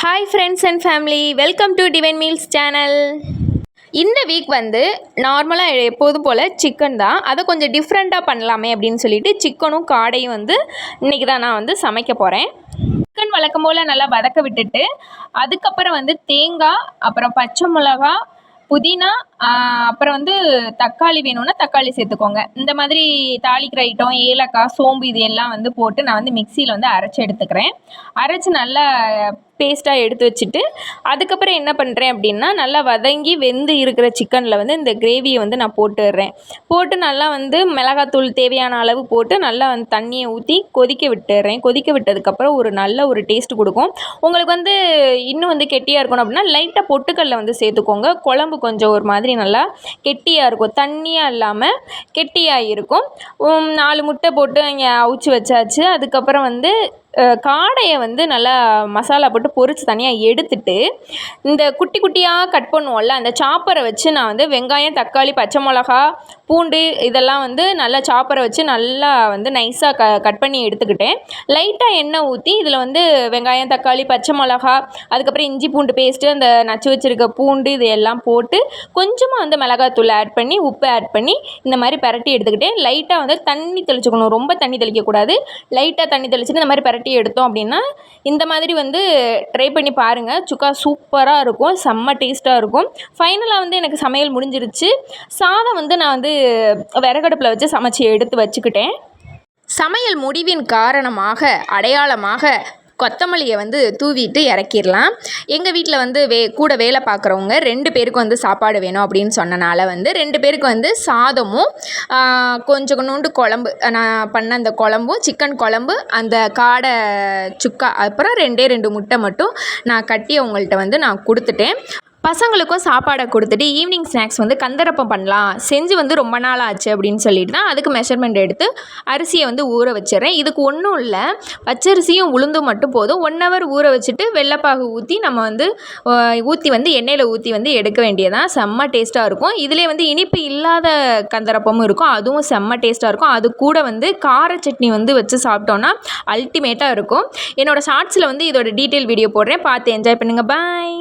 Hi friends and family, welcome to divine meals channel. இந்த week வந்து நார்மலாக எப்போதும் போல் சிக்கன் தான். அதை கொஞ்சம் டிஃப்ரெண்ட்டாக பண்ணலாமே அப்படின்னு சொல்லிட்டு சிக்கனும் காடையும் வந்து இன்றைக்கி தான் நான் வந்து சமைக்க போகிறேன். சிக்கன் வழக்கம் போல் நல்லா வதக்க விட்டுட்டு அதுக்கப்புறம் வந்து தேங்காய், அப்புறம் பச்சை மிளகா, புதினா, அப்புறம் வந்து தக்காளி வேணும்னா தக்காளி சேர்த்துக்கோங்க. இந்த மாதிரி தாளிக்கிற ஐட்டம், ஏலக்காய், சோம்பு இது எல்லாம் வந்து போட்டு நான் வந்து மிக்சியில் வந்து அரைச்சி எடுத்துக்கிறேன். அரைச்சி நல்லா பேஸ்ட்டாக எடுத்து வச்சுட்டு அதுக்கப்புறம் என்ன பண்ணுறேன் அப்படின்னா, நல்லா வதங்கி வெந்து இருக்கிற சிக்கனில் வந்து இந்த கிரேவியை வந்து நான் போட்டுடுறேன். போட்டு நல்லா வந்து மிளகாத்தூள் தேவையான அளவு போட்டு நல்லா வந்து தண்ணியை ஊற்றி கொதிக்க விட்டுடுறேன். கொதிக்க விட்டதுக்கப்புறம் ஒரு நல்ல ஒரு டேஸ்ட் கொடுக்கும். உங்களுக்கு வந்து இன்னும் வந்து கெட்டியாக இருக்கணும் அப்படின்னா லைட்டாக பொட்டுக்கல்ல வந்து சேர்த்துக்கோங்க. குழம்பு கொஞ்சம் ஒரு மாதிரி நல்லா கெட்டியாக இருக்கும், தண்ணியாக இல்லாமல் கெட்டியாக இருக்கும். 4 முட்டை போட்டு இங்கே அவிச்சு வச்சாச்சு. அதுக்கப்புறம் வந்து காடையை வந்து நல்லா மசாலா போட்டு பொரித்து தனியாக எடுத்துட்டு இந்த குட்டி குட்டியாக கட் பண்ணுவோம்ல, அந்த சாப்பரை வச்சு நான் வந்து வெங்காயம், தக்காளி, பச்சை மிளகா, பூண்டு இதெல்லாம் வந்து நல்லா சாப்பரை வச்சு நல்லா வந்து நைஸாக கட் பண்ணி எடுத்துக்கிட்டேன். லைட்டாக எண்ணெய் ஊற்றி இதில் வந்து வெங்காயம், தக்காளி, பச்சை மிளகா, அதுக்கப்புறம் இஞ்சி பூண்டு பேஸ்ட்டு, அந்த நச்சு வச்சுருக்க பூண்டு இது எல்லாம் போட்டு கொஞ்சமாக வந்து மிளகாத்தூள் ஆட் பண்ணி உப்பு ஆட் பண்ணி இந்த மாதிரி பரட்டி எடுத்துக்கிட்டேன். லைட்டாக வந்து தண்ணி தெளிச்சுக்கணும், ரொம்ப தண்ணி தெளிக்கக்கூடாது. லைட்டாக தண்ணி தெளிச்சுட்டு இந்த மாதிரி பரட்டி எடுத்தோம் அப்படின்னா இந்த மாதிரி வந்து ட்ரை பண்ணி பாருங்கள். சுக்கா சூப்பராக இருக்கும், செம்ம டேஸ்ட்டாக இருக்கும். ஃபைனலாக வந்து எனக்கு சமையல் முடிஞ்சிருச்சு. சாதம் வந்து நான் வந்து விறகடுப்பில் வச்சு சமைச்சி எடுத்து வச்சுக்கிட்டேன். சமையல் முடிவின் காரணமாக அடையாளமாக கொத்தமல்லியை வந்து தூவிட்டு இறக்கிடலாம். எங்கள் வீட்டில் வந்து கூட வேலை பார்க்குறவங்க 2 பேருக்கு வந்து சாப்பாடு வேணும் அப்படின்னு சொன்னனால வந்து 2 பேருக்கு வந்து சாதமும் கொஞ்சோண்டு குழம்பு, நான் பண்ண அந்த குழம்பும், சிக்கன் குழம்பு, அந்த காடை சுக்கா, அப்புறம் 2 முட்டை மட்டும் நான் கட்டி அவங்கள்ட்ட வந்து நான் கொடுத்துட்டேன். பசங்களுக்கும் சாப்பாடை கொடுத்துட்டு ஈவினிங் ஸ்நாக்ஸ் வந்து கந்தரப்பம் பண்ணலாம், செஞ்சு வந்து ரொம்ப நாள் ஆச்சு அப்படின்னு சொல்லிட்டு தான் அதுக்கு மெஷர்மெண்ட் எடுத்து அரிசியை வந்து ஊற வச்சிடறேன். இதுக்கு ஒன்றும் இல்லை, பச்சரிசியும் உளுந்தும் மட்டும் போதும். 1 hour ஊற வச்சுட்டு வெள்ளைப்பாகு ஊற்றி நம்ம வந்து ஊற்றி வந்து எண்ணெயில் ஊற்றி வந்து எடுக்க வேண்டியதான். செம்ம டேஸ்ட்டாக இருக்கும். இதிலே வந்து இனிப்பு இல்லாத கந்தரப்பமும் இருக்கும், அதுவும் செம்ம டேஸ்ட்டாக இருக்கும். அது கூட வந்து கார சட்னி வந்து வச்சு சாப்பிட்டோன்னா அல்டிமேட்டாக இருக்கும். என்னோடய ஷார்ட்ஸில் வந்து இதோட டீட்டெயில் வீடியோ போடுறேன், பார்த்து என்ஜாய் பண்ணுங்கள். பாய்.